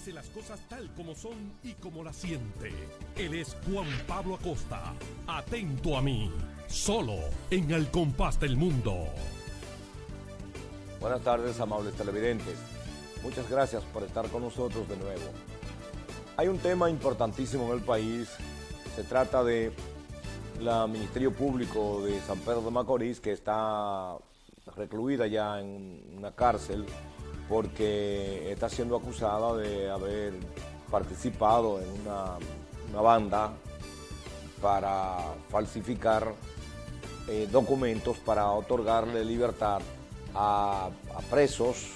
dice las cosas tal como son y como las siente. Él es Juan Pablo Acosta. Atento a mí, solo en El Compás del Mundo. Buenas tardes, amables televidentes. Muchas gracias por estar con nosotros de nuevo. Hay un tema importantísimo en el país. Se trata de la Ministerio Público de San Pedro de Macorís, que está recluida ya en una cárcel porque está siendo acusada de haber participado en una banda para falsificar documentos para otorgarle libertad a presos,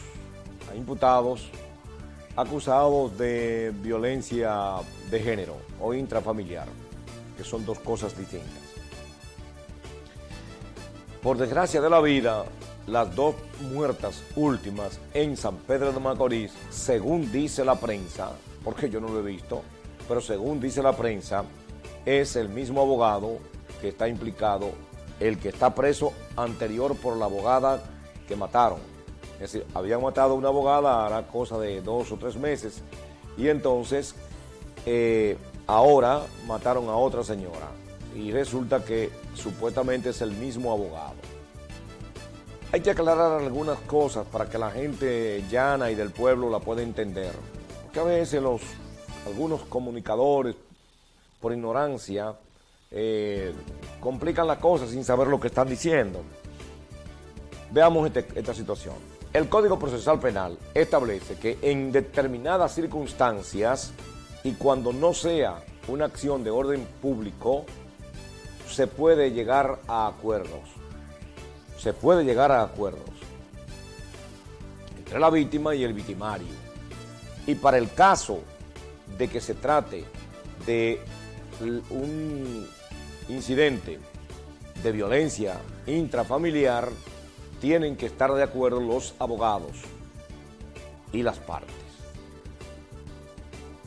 a imputados acusados de violencia de género o intrafamiliar, que son dos cosas distintas. Por desgracia de la vida, las dos muertas últimas en San Pedro de Macorís, según dice la prensa, porque yo no lo he visto, pero según dice la prensa, es el mismo abogado que está implicado, el que está preso anterior por la abogada que mataron. Es decir, habían matado a una abogada hará cosa de 2 o 3 meses y entonces ahora mataron a otra señora y resulta que supuestamente es el mismo abogado. Hay que aclarar algunas cosas para que la gente llana y del pueblo la pueda entender, porque a veces algunos comunicadores por ignorancia complican las cosas sin saber lo que están diciendo. Veamos esta situación. El Código Procesal Penal establece que en determinadas circunstancias y cuando no sea una acción de orden público, se puede llegar a acuerdos. Se puede llegar a acuerdos entre la víctima y el victimario. Y para el caso de que se trate de un incidente de violencia intrafamiliar, tienen que estar de acuerdo los abogados y las partes.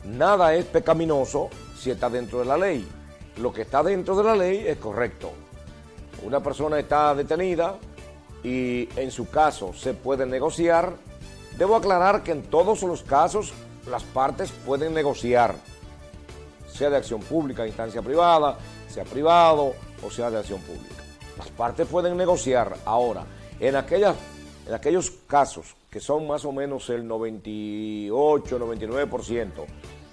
Nada es pecaminoso si está dentro de la ley. Lo que está dentro de la ley es correcto. Una persona está detenida y en su caso se puede negociar. Debo aclarar que en todos los casos las partes pueden negociar, sea de acción pública, instancia privada, sea privado o sea de acción pública. Las partes pueden negociar. Ahora, en aquellos casos que son más o menos el 98-99%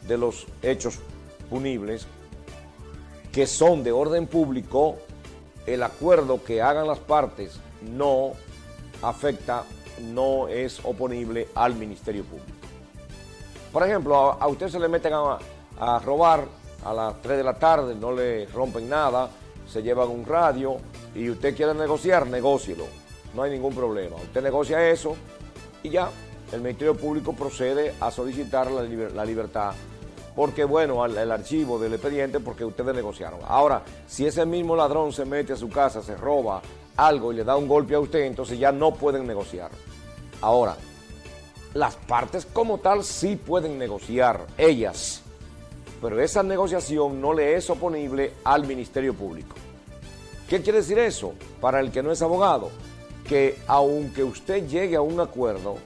de los hechos punibles que son de orden público, el acuerdo que hagan las partes no afecta, no es oponible al Ministerio Público. Por ejemplo, a usted se le meten a robar a las 3 de la tarde, no le rompen nada, se llevan un radio y usted quiere negociar, negócielo. No hay ningún problema. Usted negocia eso y ya, el Ministerio Público procede a solicitar la libertad porque, bueno, el archivo del expediente porque ustedes negociaron. Ahora, si ese mismo ladrón se mete a su casa, se roba algo y le da un golpe a usted, entonces ya no pueden negociar. Ahora, las partes como tal sí pueden negociar, ellas, pero esa negociación no le es oponible al Ministerio Público. ¿Qué quiere decir eso? Para el que no es abogado, que aunque usted llegue a un acuerdo,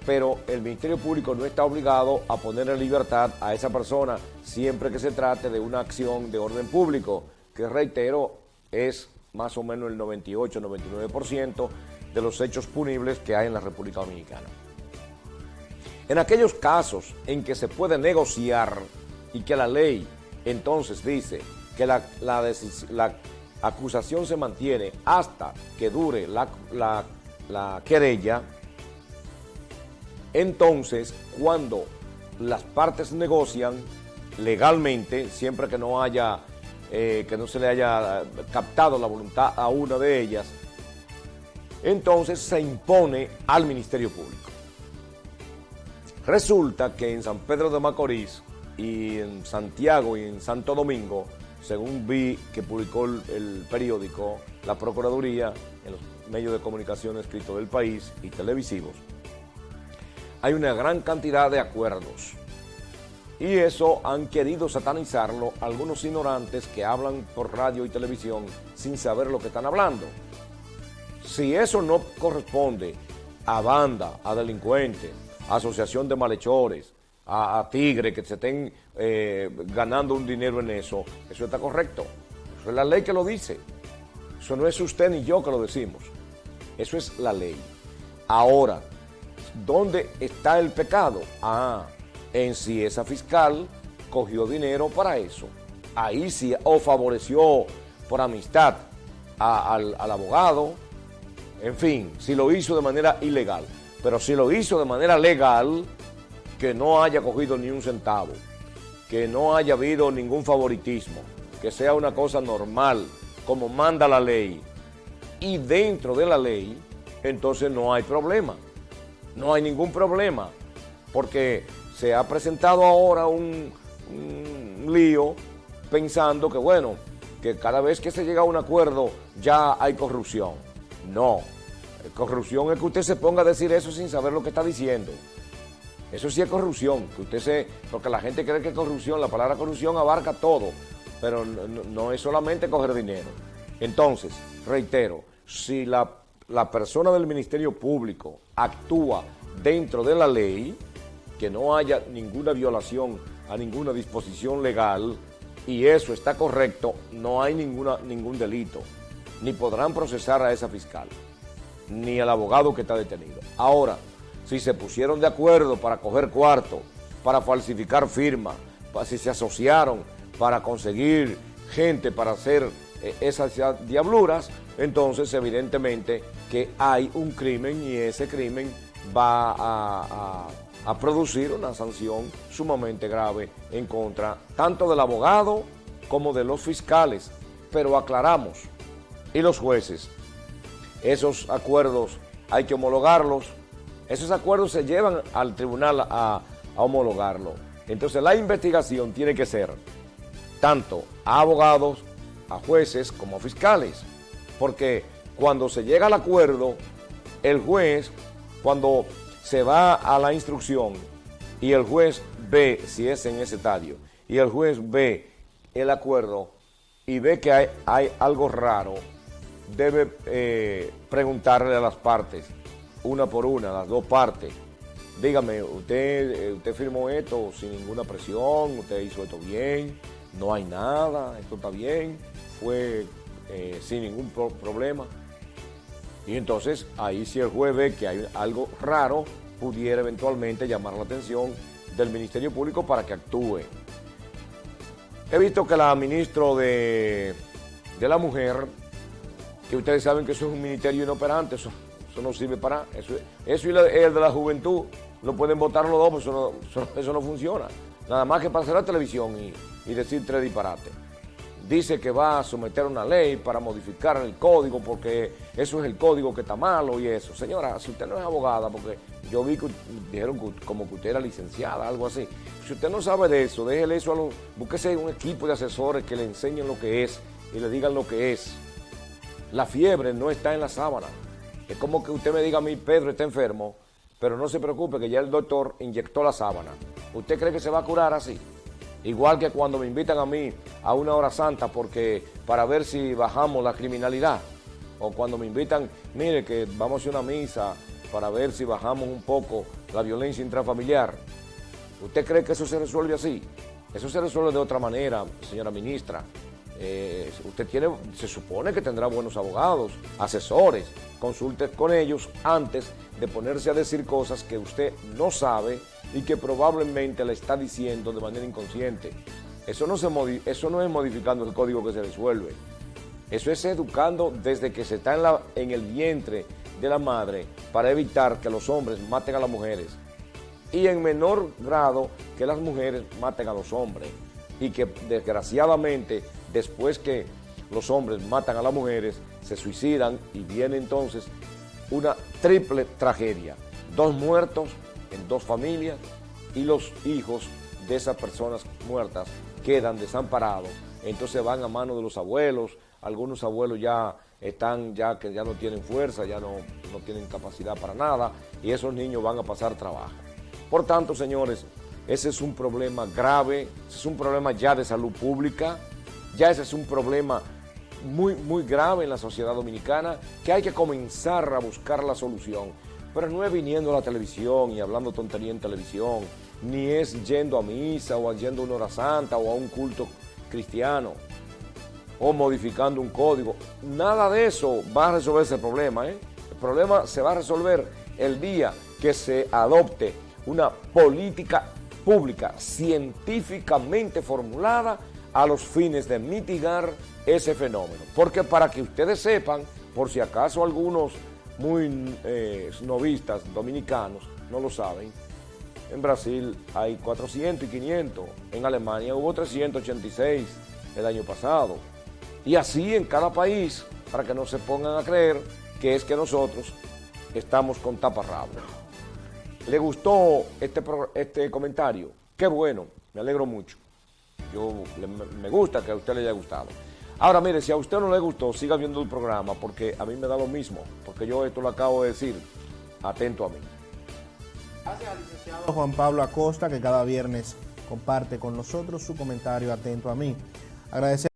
pero el Ministerio Público no está obligado a poner en libertad a esa persona siempre que se trate de una acción de orden público, que reitero, es más o menos el 98-99% de los hechos punibles que hay en la República Dominicana. En aquellos casos en que se puede negociar y que la ley entonces dice que la acusación se mantiene hasta que dure la querella, entonces cuando las partes negocian legalmente, siempre que no se le haya captado la voluntad a una de ellas, entonces se impone al Ministerio Público. Resulta que en San Pedro de Macorís y en Santiago y en Santo Domingo, según vi que publicó el periódico, la Procuraduría, en los medios de comunicación escritos del país y televisivos, hay una gran cantidad de acuerdos. Y eso han querido satanizarlo algunos ignorantes que hablan por radio y televisión sin saber lo que están hablando. Si eso no corresponde a banda, a delincuentes, a asociación de malhechores, a tigres que se estén ganando un dinero en eso, eso está correcto. Eso es la ley que lo dice. Eso no es usted ni yo que lo decimos. Eso es la ley. Ahora, ¿dónde está el pecado? En si esa fiscal cogió dinero para eso. Ahí sí, o favoreció por amistad al abogado. En fin, si lo hizo de manera ilegal. Pero si lo hizo de manera legal, que no haya cogido ni un centavo, que no haya habido ningún favoritismo, que sea una cosa normal, como manda la ley, y dentro de la ley, entonces no hay problema. No hay ningún problema, porque se ha presentado ahora un lío pensando que, bueno, que cada vez que se llega a un acuerdo ya hay corrupción. No, corrupción es que usted se ponga a decir eso sin saber lo que está diciendo. Eso sí es corrupción, porque la gente cree que corrupción, la palabra corrupción abarca todo, pero no es solamente coger dinero. Entonces, reitero, si la persona del Ministerio Público actúa dentro de la ley, que no haya ninguna violación a ninguna disposición legal, y eso está correcto, no hay ningún delito, ni podrán procesar a esa fiscal, ni al abogado que está detenido. Ahora, si se pusieron de acuerdo para coger cuarto, para falsificar firmas, si se asociaron para conseguir gente para hacer esas diabluras, entonces evidentemente que hay un crimen y ese crimen va a producir una sanción sumamente grave en contra tanto del abogado como de los fiscales. Pero aclaramos, y los jueces, esos acuerdos hay que homologarlos, esos acuerdos se llevan al tribunal a homologarlo. Entonces la investigación tiene que ser tanto a abogados, a jueces como a fiscales, porque cuando se llega al acuerdo, el juez, cuando se va a la instrucción y el juez ve, si es en ese estadio, y el juez ve el acuerdo y ve que hay algo raro, debe preguntarle a las partes, una por una, las dos partes. Dígame, usted firmó esto sin ninguna presión, usted hizo esto bien, no hay nada, esto está bien, fue sin ningún problema. Y entonces ahí si el juez ve que hay algo raro, pudiera eventualmente llamar la atención del Ministerio Público para que actúe. He visto que la ministra de la Mujer, que ustedes saben que eso es un ministerio inoperante, eso no sirve para eso y el de la juventud, no pueden votar los dos, pues eso no funciona. Nada más que pasar a la televisión y decir tres disparates. Dice que va a someter una ley para modificar el código porque eso es el código que está malo y eso. Señora, si usted no es abogada, porque yo vi que dijeron como que usted era licenciada, algo así. Si usted no sabe de eso, déjele eso búsquese un equipo de asesores que le enseñen lo que es y le digan lo que es. La fiebre no está en la sábana. Es como que usted me diga a mí, Pedro está enfermo, pero no se preocupe que ya el doctor inyectó la sábana. ¿Usted cree que se va a curar así? Igual que cuando me invitan a mí a una hora santa para ver si bajamos la criminalidad. O cuando me invitan, mire que vamos a hacer una misa para ver si bajamos un poco la violencia intrafamiliar. ¿Usted cree que eso se resuelve así? Eso se resuelve de otra manera, señora ministra. Se supone que tendrá buenos abogados, asesores, consulte con ellos antes de ponerse a decir cosas que usted no sabe y que probablemente le está diciendo de manera inconsciente. Eso no es modificando el código que se resuelve. Eso es educando desde que se está en el vientre de la madre para evitar que los hombres maten a las mujeres y en menor grado que las mujeres maten a los hombres y que desgraciadamente después que los hombres matan a las mujeres se suicidan y viene entonces una triple tragedia, 2 muertos en 2 familias y los hijos de esas personas muertas quedan desamparados, entonces van a manos de los abuelos, algunos abuelos que ya no tienen fuerza, ya no tienen capacidad para nada y esos niños van a pasar trabajo. Por tanto, señores, ese es un problema grave, ese es un problema ya de salud pública, ya ese es un problema muy, muy grave en la sociedad dominicana que hay que comenzar a buscar la solución. Pero no es viniendo a la televisión y hablando tontería en televisión ni es yendo a misa o yendo a una hora santa o a un culto cristiano o modificando un código. Nada de eso va a resolver ese problema, ¿eh? El problema se va a resolver el día que se adopte una política pública científicamente formulada a los fines de mitigar ese fenómeno. Porque para que ustedes sepan, por si acaso algunos muy novistas dominicanos no lo saben, en Brasil hay 400 y 500, en Alemania hubo 386 el año pasado, y así en cada país, para que no se pongan a creer que es que nosotros estamos con taparrabos. ¿Le gustó este comentario? Qué bueno, me alegro mucho. Me gusta que a usted le haya gustado. Ahora, mire, si a usted no le gustó, siga viendo el programa, porque a mí me da lo mismo, porque yo esto lo acabo de decir, atento a mí. Gracias al licenciado Juan Pablo Acosta, que cada viernes comparte con nosotros su comentario atento a mí. Agradecer